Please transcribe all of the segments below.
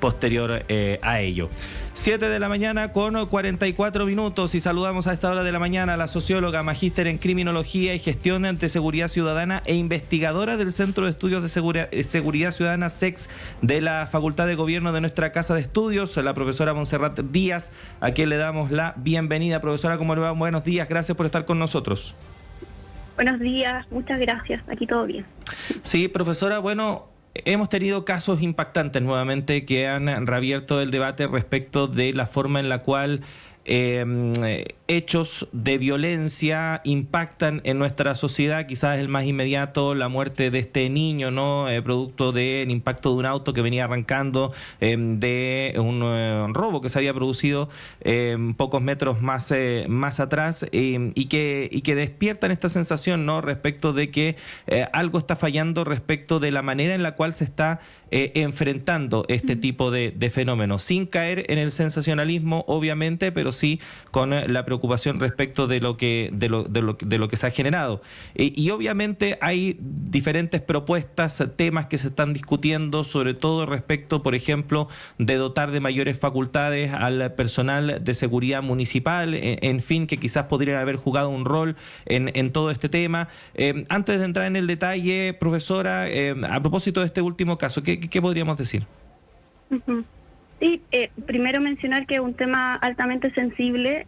posterior a ello. 7 de la mañana con 44 minutos y saludamos a esta hora de la mañana a la socióloga, magíster en criminología y gestión de seguridad ciudadana e investigadora del Centro de Estudios de Seguridad Ciudadana SEX de la Facultad de Gobierno de nuestra Casa de Estudios, la profesora Montserrat Díaz, a quien le damos la bienvenida. Profesora, ¿cómo le va? Buenos días, gracias por estar con nosotros. Buenos días, muchas gracias, aquí todo bien. Sí, profesora, bueno, hemos tenido casos impactantes nuevamente que han reabierto el debate respecto de la forma en la cual hechos de violencia impactan en nuestra sociedad. Quizás el más inmediato, la muerte de este niño, ¿no? Producto del impacto de un auto que venía arrancando, de un robo que se había producido pocos metros más atrás, y que despiertan esta sensación, ¿no? Respecto de que algo está fallando respecto de la manera en la cual se está enfrentando este tipo de fenómenos, sin caer en el sensacionalismo, obviamente, pero sí con la preocupación respecto de lo que se ha generado. Y obviamente hay diferentes propuestas, temas que se están discutiendo, sobre todo respecto, por ejemplo, de dotar de mayores facultades al personal de seguridad municipal, en fin, que quizás podrían haber jugado un rol en todo este tema. Antes de entrar en el detalle, profesora, a propósito de este último caso, ¿qué podríamos decir? Uh-huh. Sí, primero mencionar que es un tema altamente sensible,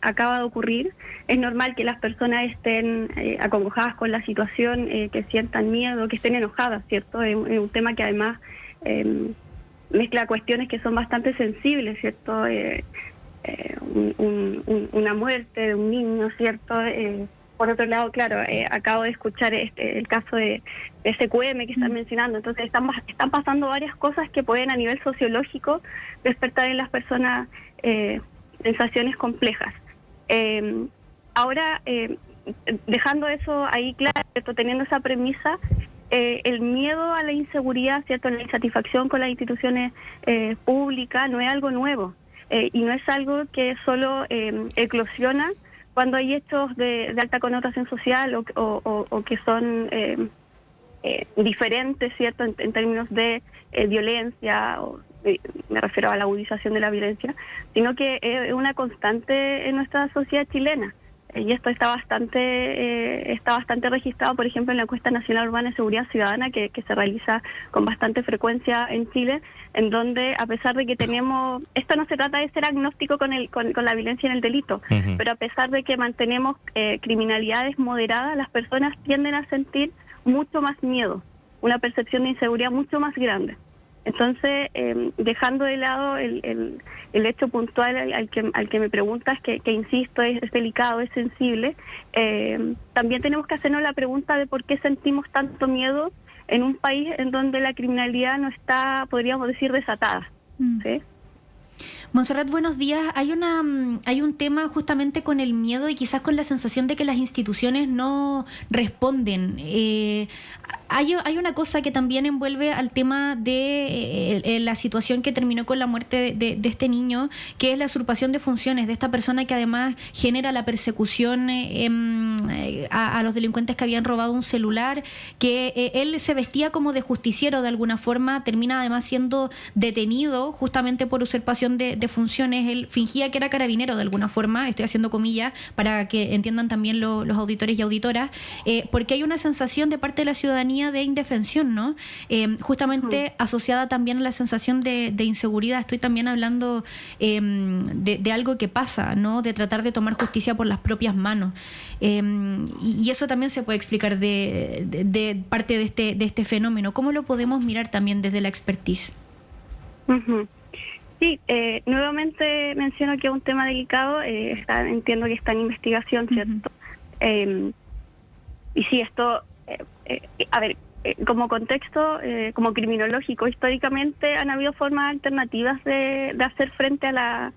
acaba de ocurrir. Es normal que las personas estén acongojadas con la situación, que sientan miedo, que estén enojadas, ¿cierto? Es un tema que además mezcla cuestiones que son bastante sensibles, ¿cierto? Una muerte de un niño, ¿cierto? Por otro lado, claro, acabo de escuchar el caso de SQM que están mencionando. Entonces están pasando varias cosas que pueden a nivel sociológico despertar en las personas sensaciones complejas. Ahora, dejando eso ahí claro, teniendo esa premisa, el miedo a la inseguridad, ¿cierto?, la insatisfacción con las instituciones públicas no es algo nuevo, y no es algo que solo eclosiona cuando hay hechos de alta connotación social o que son diferentes, ¿cierto?, en términos de violencia, me refiero a la agudización de la violencia, sino que es una constante en nuestra sociedad chilena. Y esto está bastante registrado, por ejemplo, en la Encuesta Nacional Urbana de Seguridad Ciudadana, que se realiza con bastante frecuencia en Chile, en donde, a pesar de que tenemos, esto no se trata de ser agnóstico con la violencia en el delito, uh-huh, pero a pesar de que mantenemos criminalidades moderadas, las personas tienden a sentir mucho más miedo, una percepción de inseguridad mucho más grande. Entonces, dejando de lado el hecho puntual al que me preguntas, que insisto, es delicado, es sensible, también tenemos que hacernos la pregunta de por qué sentimos tanto miedo en un país en donde la criminalidad no está, podríamos decir, desatada, ¿sí? Montserrat, buenos días. Hay un tema justamente con el miedo y quizás con la sensación de que las instituciones no responden. Hay una cosa que también envuelve al tema de la situación que terminó con la muerte de este niño, que es la usurpación de funciones de esta persona que además genera la persecución a los delincuentes que habían robado un celular, que él se vestía como de justiciero de alguna forma, termina además siendo detenido justamente por usurpación de funciones. Él fingía que era carabinero de alguna forma, estoy haciendo comillas para que entiendan también los auditores y auditoras, porque hay una sensación de parte de la ciudadanía de indefensión, ¿no? Justamente asociada también a la sensación de inseguridad. Estoy también hablando de algo que pasa, ¿no? De tratar de tomar justicia por las propias manos. Y eso también se puede explicar de parte de este fenómeno. ¿Cómo lo podemos mirar también desde la expertise? Uh-huh. Sí, nuevamente menciono que es un tema delicado, entiendo que está en investigación, ¿cierto? Uh-huh. Y sí, esto, a ver, como contexto, como criminológico, históricamente han habido formas alternativas de hacer frente a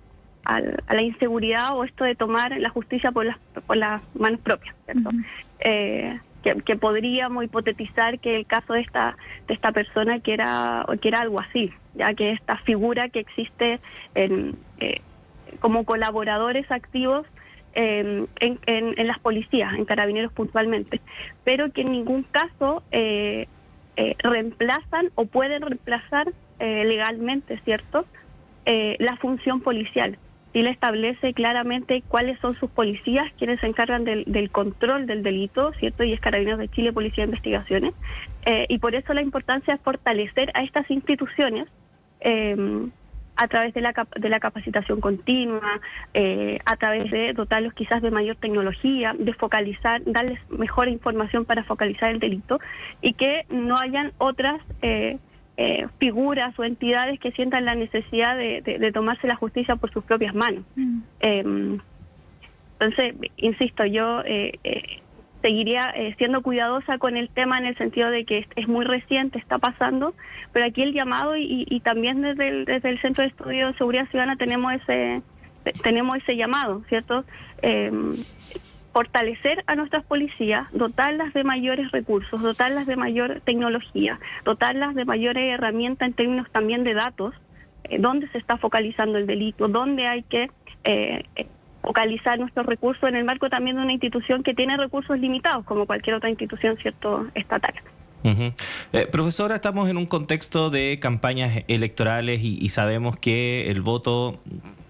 la inseguridad, o esto de tomar la justicia por las manos propias, ¿cierto? Uh-huh. Que podríamos hipotetizar que el caso de esta persona que era algo así, ya que esta figura que existe como colaboradores activos en las policías, en carabineros puntualmente, pero que en ningún caso reemplazan o pueden reemplazar legalmente, ¿cierto? La función policial. Chile establece claramente cuáles son sus policías, quienes se encargan del control del delito, ¿cierto? Y es Carabineros de Chile, Policía de Investigaciones. Y por eso la importancia es fortalecer a estas instituciones a través de la capacitación continua, a través de dotarlos quizás de mayor tecnología, de focalizar, darles mejor información para focalizar el delito, y que no hayan otras figuras o entidades que sientan la necesidad de tomarse la justicia por sus propias manos. Entonces, insisto, yo seguiría siendo cuidadosa con el tema en el sentido de que es muy reciente, está pasando, pero aquí el llamado y también desde el Centro de Estudio de Seguridad Ciudadana tenemos ese llamado, ¿cierto? Fortalecer a nuestras policías, dotarlas de mayores recursos, dotarlas de mayor tecnología, dotarlas de mayores herramientas en términos también de datos, dónde se está focalizando el delito, dónde hay que focalizar nuestros recursos en el marco también de una institución que tiene recursos limitados, como cualquier otra institución, ¿cierto?, estatal. Profesora, estamos en un contexto de campañas electorales y sabemos que el voto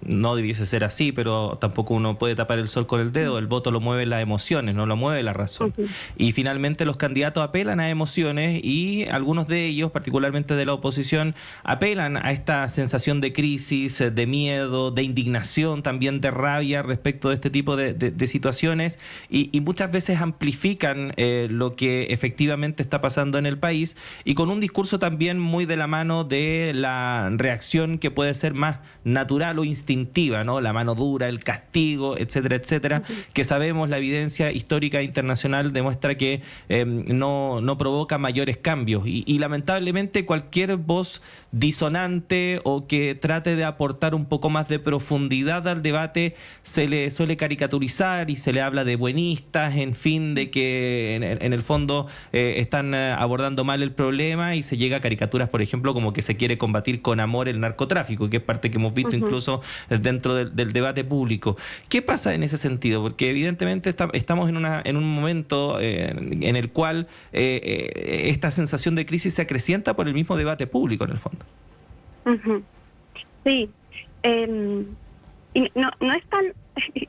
no debiese ser así, pero tampoco uno puede tapar el sol con el dedo. El voto lo mueven las emociones, no lo mueve la razón. Y finalmente los candidatos apelan a emociones y algunos de ellos, particularmente de la oposición, apelan a esta sensación de crisis, de miedo, de indignación, también de rabia respecto de este tipo de situaciones y muchas veces amplifican lo que efectivamente está pasando en el país y con un discurso también muy de la mano de la reacción que puede ser más natural o instintiva, ¿no? La mano dura, el castigo, etcétera, etcétera, que sabemos, la evidencia histórica internacional demuestra que no provoca mayores cambios y lamentablemente cualquier voz disonante o que trate de aportar un poco más de profundidad al debate se le suele caricaturizar y se le habla de buenistas, en fin, de que en el fondo están abordando mal el problema y se llega a caricaturas, por ejemplo, como que se quiere combatir con amor el narcotráfico, que es parte que hemos visto incluso dentro del debate público. ¿Qué pasa en ese sentido? Porque evidentemente estamos en un momento en el cual esta sensación de crisis se acrecienta por el mismo debate público, en el fondo. Sí. Y no es tan...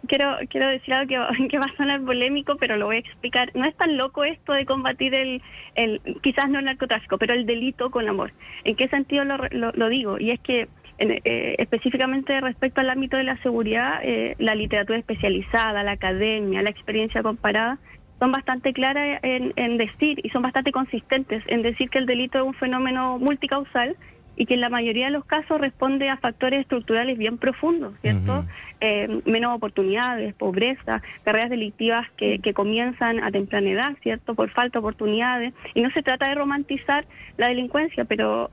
Quiero decir algo que va a sonar polémico, pero lo voy a explicar. No es tan loco esto de combatir quizás no el narcotráfico, pero el delito con amor. ¿En qué sentido lo digo? Y es que específicamente respecto al ámbito de la seguridad, la literatura especializada, la academia, la experiencia comparada, son bastante claras en decir y son bastante consistentes en decir que el delito es un fenómeno multicausal y que en la mayoría de los casos responde a factores estructurales bien profundos, ¿cierto? Menos oportunidades, pobreza, carreras delictivas que comienzan a temprana edad, ¿cierto? Por falta de oportunidades. Y no se trata de romantizar la delincuencia, pero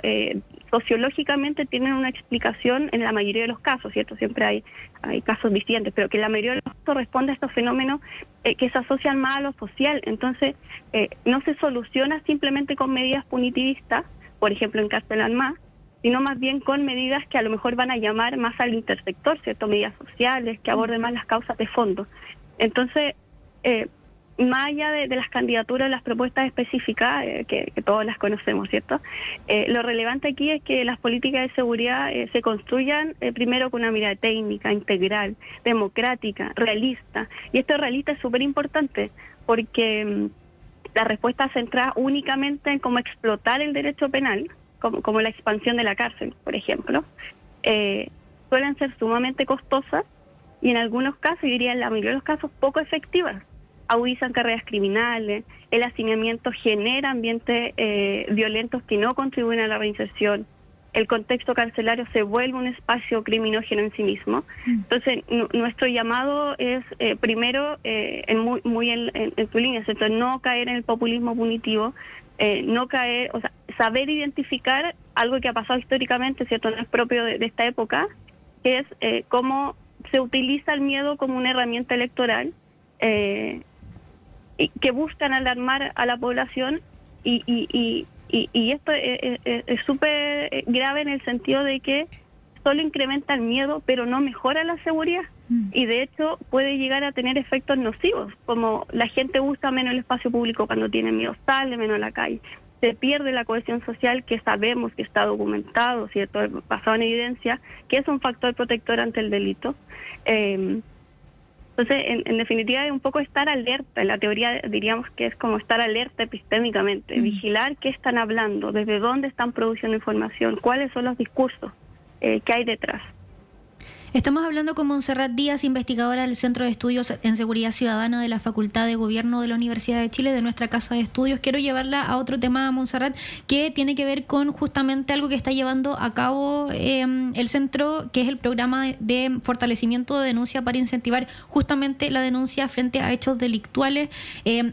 sociológicamente tienen una explicación en la mayoría de los casos, ¿cierto? Siempre hay casos distintos, pero que en la mayoría de los casos responde a estos fenómenos que se asocian más a lo social. Entonces, no se soluciona simplemente con medidas punitivistas, por ejemplo, encarcelar más, sino más bien con medidas que a lo mejor van a llamar más al intersector, ¿cierto? Medidas sociales, que aborden más las causas de fondo. Entonces, más allá de las candidaturas, las propuestas específicas, que todos las conocemos, ¿cierto? Lo relevante aquí es que las políticas de seguridad se construyan primero con una mirada técnica, integral, democrática, realista. Y esto realista es súper importante, porque la respuesta centrada únicamente en cómo explotar el derecho penal, como la expansión de la cárcel, por ejemplo, suelen ser sumamente costosas y en algunos casos, yo diría en la mayoría de los casos, poco efectivas. Agudizan carreras criminales, el hacinamiento genera ambientes violentos que no contribuyen a la reinserción, el contexto carcelario se vuelve un espacio criminógeno en sí mismo. Entonces, nuestro llamado es, primero, muy en tu línea, ¿cierto? No caer en el populismo punitivo, no caer, o sea, saber identificar algo que ha pasado históricamente, ¿cierto? No es propio de esta época, que es cómo se utiliza el miedo como una herramienta electoral, y que buscan alarmar a la población y esto es súper grave en el sentido de que solo incrementa el miedo, pero no mejora la seguridad. Y de hecho puede llegar a tener efectos nocivos, como la gente usa menos el espacio público cuando tiene miedo, sale menos a la calle. se pierde la cohesión social, que sabemos que está documentado, ¿cierto?, basado en evidencia, que es un factor protector ante el delito. Entonces, en definitiva, es un poco estar alerta. En la teoría diríamos que es como estar alerta epistémicamente, vigilar qué están hablando, desde dónde están produciendo información, cuáles son los discursos que hay detrás. Estamos hablando con Montserrat Díaz, investigadora del Centro de Estudios en Seguridad Ciudadana de la Facultad de Gobierno de la Universidad de Chile, de nuestra casa de estudios. Quiero llevarla a otro tema, Montserrat, que tiene que ver con justamente algo que está llevando a cabo el centro, que es el programa de fortalecimiento de denuncia para incentivar justamente la denuncia frente a hechos delictuales.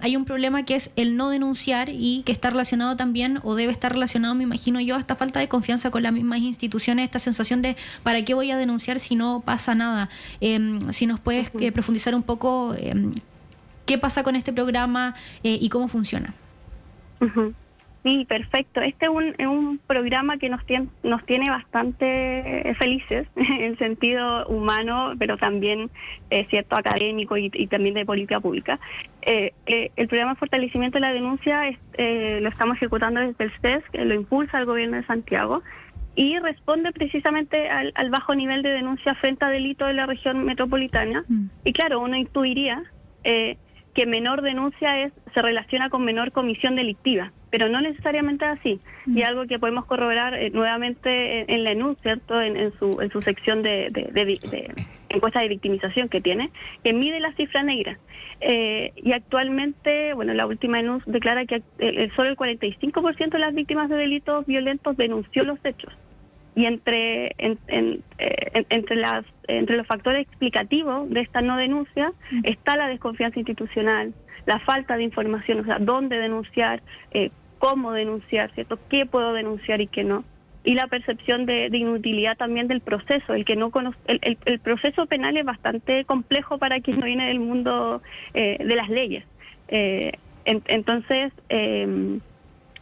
Hay un problema que es el no denunciar y que está relacionado también, o debe estar relacionado, me imagino yo, a esta falta de confianza con las mismas instituciones, esta sensación de ¿para qué voy a denunciar si no pasa nada? Si nos puedes profundizar un poco qué pasa con este programa y cómo funciona. Sí, perfecto. Este es un programa que nos tiene bastante felices en el sentido humano, pero también cierto académico y también de política pública. El programa de fortalecimiento de la denuncia lo estamos ejecutando desde el CES, que lo impulsa el gobierno de Santiago, y responde precisamente al bajo nivel de denuncia frente a delitos de la región metropolitana. Y claro, uno intuiría que menor denuncia se relaciona con menor comisión delictiva, pero no necesariamente así. Y algo que podemos corroborar nuevamente en la ENUD, ¿cierto?, en su sección de encuesta de victimización que tiene, que mide la cifra negra. Y actualmente, bueno, la última ENUD declara que solo el 45% de las víctimas de delitos violentos denunció los hechos. Y entre los factores explicativos de esta no denuncia está la desconfianza institucional, la falta de información, o sea, dónde denunciar, cómo denunciar, ¿cierto?, qué puedo denunciar y qué no. Y la percepción de inutilidad también del proceso, el que no conoce, el proceso penal es bastante complejo para quien no viene del mundo de las leyes. Entonces,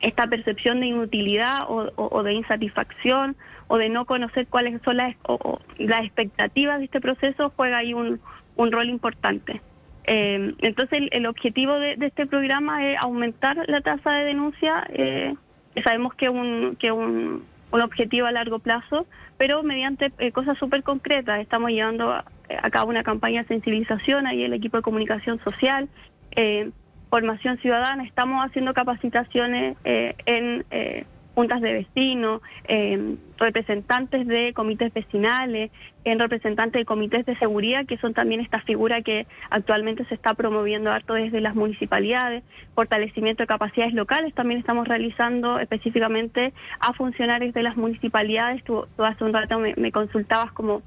esta percepción de inutilidad o de insatisfacción o de no conocer cuáles son las expectativas de este proceso juega ahí un rol importante. Entonces el objetivo de este programa es aumentar la tasa de denuncia. Sabemos que un objetivo a largo plazo, pero mediante cosas súper concretas. Estamos llevando a cabo una campaña de sensibilización, ahí el equipo de comunicación social, formación ciudadana, estamos haciendo capacitaciones en juntas de vecinos, representantes de comités vecinales, en representantes de comités de seguridad, que son también esta figura que actualmente se está promoviendo harto desde las municipalidades, fortalecimiento de capacidades locales, también estamos realizando específicamente a funcionarios de las municipalidades. Tú hace un rato me consultabas como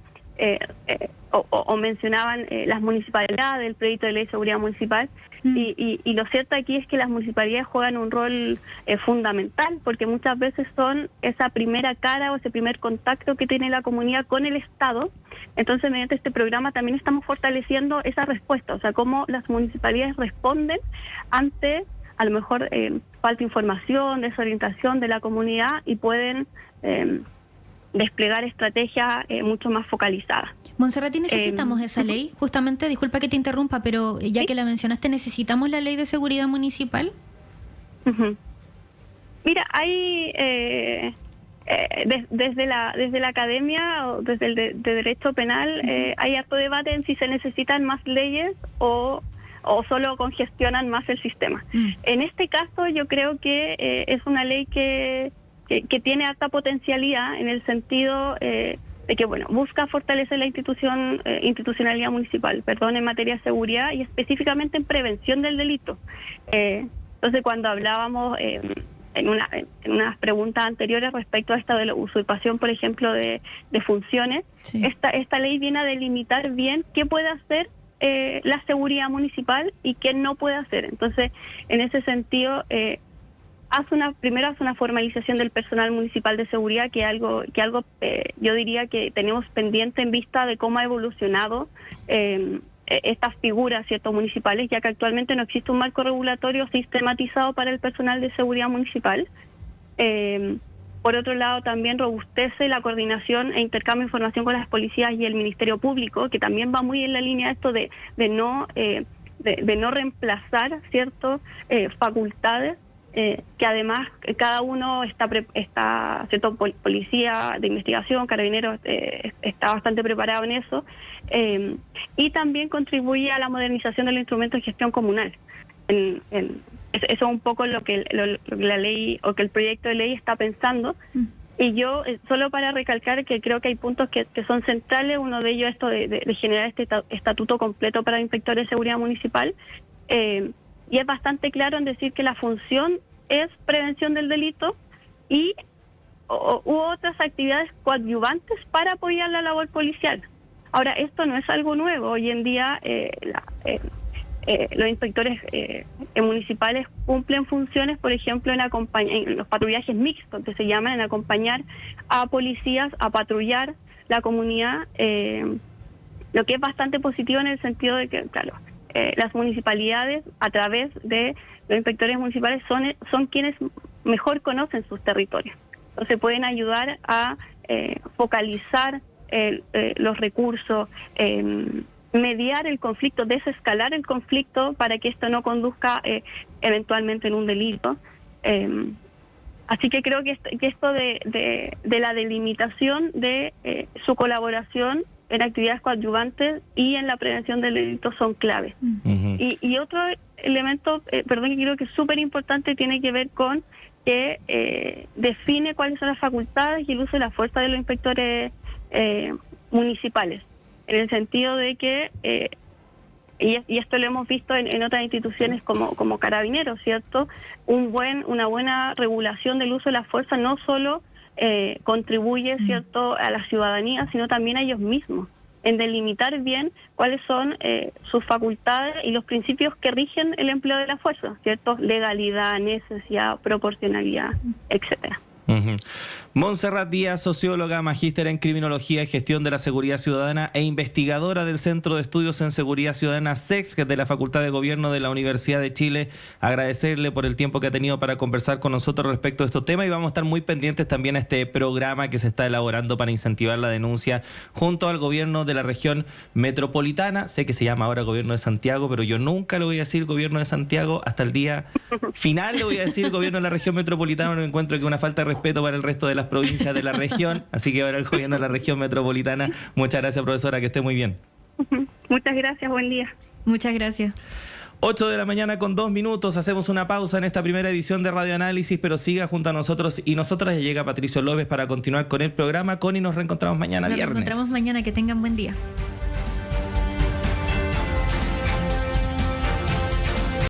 o mencionaban las municipalidades, el proyecto de ley de seguridad municipal, y lo cierto aquí es que las municipalidades juegan un rol fundamental, porque muchas veces son esa primera cara o ese primer contacto que tiene la comunidad con el Estado. Entonces, mediante este programa también estamos fortaleciendo esa respuesta, o sea, cómo las municipalidades responden ante, a lo mejor, falta de información, desorientación de la comunidad, y pueden desplegar estrategias mucho más focalizadas. Montserrat, necesitamos esa ley, justamente, disculpa que te interrumpa, pero ya que la mencionaste, ¿necesitamos la ley de seguridad municipal? Mira, hay desde la academia o desde el de derecho penal hay harto debate en si se necesitan más leyes o solo congestionan más el sistema. En este caso yo creo que es una ley que tiene alta potencialidad en el sentido de que, bueno, busca fortalecer la institucionalidad municipal, en materia de seguridad y específicamente en prevención del delito. Entonces, cuando hablábamos en unas preguntas anteriores respecto a esta de la usurpación, por ejemplo, de funciones, sí, esta ley viene a delimitar bien qué puede hacer la seguridad municipal y qué no puede hacer. Entonces, en ese sentido, primero hace una formalización del personal municipal de seguridad, que algo yo diría que tenemos pendiente en vista de cómo ha evolucionado estas figuras, ¿cierto?, municipales, ya que actualmente no existe un marco regulatorio sistematizado para el personal de seguridad municipal. Por otro lado, también robustece la coordinación e intercambio de información con las policías y el Ministerio Público, que también va muy en la línea de esto de no reemplazar, ¿cierto?, facultades que además cada uno está cierto, policía de investigación, carabineros, está bastante preparado en eso, y también contribuye a la modernización del instrumento de gestión comunal. Eso es un poco lo que la ley o que el proyecto de ley está pensando. Y yo, solo para recalcar que creo que hay puntos que son centrales, uno de ellos esto de generar este estatuto completo para inspectores de seguridad municipal, y es bastante claro en decir que la función es prevención del delito y u otras actividades coadyuvantes para apoyar la labor policial. Ahora, esto no es algo nuevo. Hoy en día los inspectores municipales cumplen funciones, por ejemplo, en los patrullajes mixtos, que se llaman, en acompañar a policías a patrullar la comunidad, lo que es bastante positivo en el sentido de que, claro, las municipalidades, a través de los inspectores municipales, son quienes mejor conocen sus territorios. Entonces pueden ayudar a focalizar los recursos, mediar el conflicto, desescalar el conflicto para que esto no conduzca eventualmente en un delito. Así que creo que esto de la delimitación de su colaboración en actividades coadyuvantes y en la prevención del delito son claves. Y otro elemento, perdón, que creo que es súper importante, tiene que ver con que define cuáles son las facultades y el uso de la fuerza de los inspectores municipales, en el sentido de que, y esto lo hemos visto en otras instituciones como Carabineros, ¿cierto? Una buena regulación del uso de la fuerza no solo contribuye, ¿cierto?, a la ciudadanía, sino también a ellos mismos, en delimitar bien cuáles son sus facultades y los principios que rigen el empleo de la fuerza, ¿cierto? Legalidad, necesidad, proporcionalidad, etcétera. Montserrat Díaz, socióloga, magíster en Criminología y Gestión de la Seguridad Ciudadana e investigadora del Centro de Estudios en Seguridad Ciudadana CEX de la Facultad de Gobierno de la Universidad de Chile. Agradecerle por el tiempo que ha tenido para conversar con nosotros respecto a estos temas, y vamos a estar muy pendientes también a este programa que se está elaborando para incentivar la denuncia junto al gobierno de la región metropolitana. Sé que se llama ahora Gobierno de Santiago, pero yo nunca le voy a decir Gobierno de Santiago. Hasta el día final le voy a decir Gobierno de la región metropolitana. Me encuentro que una falta de respeto para el resto de las provincias de la región, así que ahora el gobierno de la región metropolitana. Muchas gracias, profesora, que esté muy bien. Muchas gracias, buen día. Muchas gracias. 8:02 a.m, hacemos una pausa en esta primera edición de Radio Análisis, pero siga junto a nosotros y nosotras. Ya llega Patricio López para continuar con el programa. Connie, nos reencontramos mañana viernes. Nos reencontramos mañana, que tengan buen día.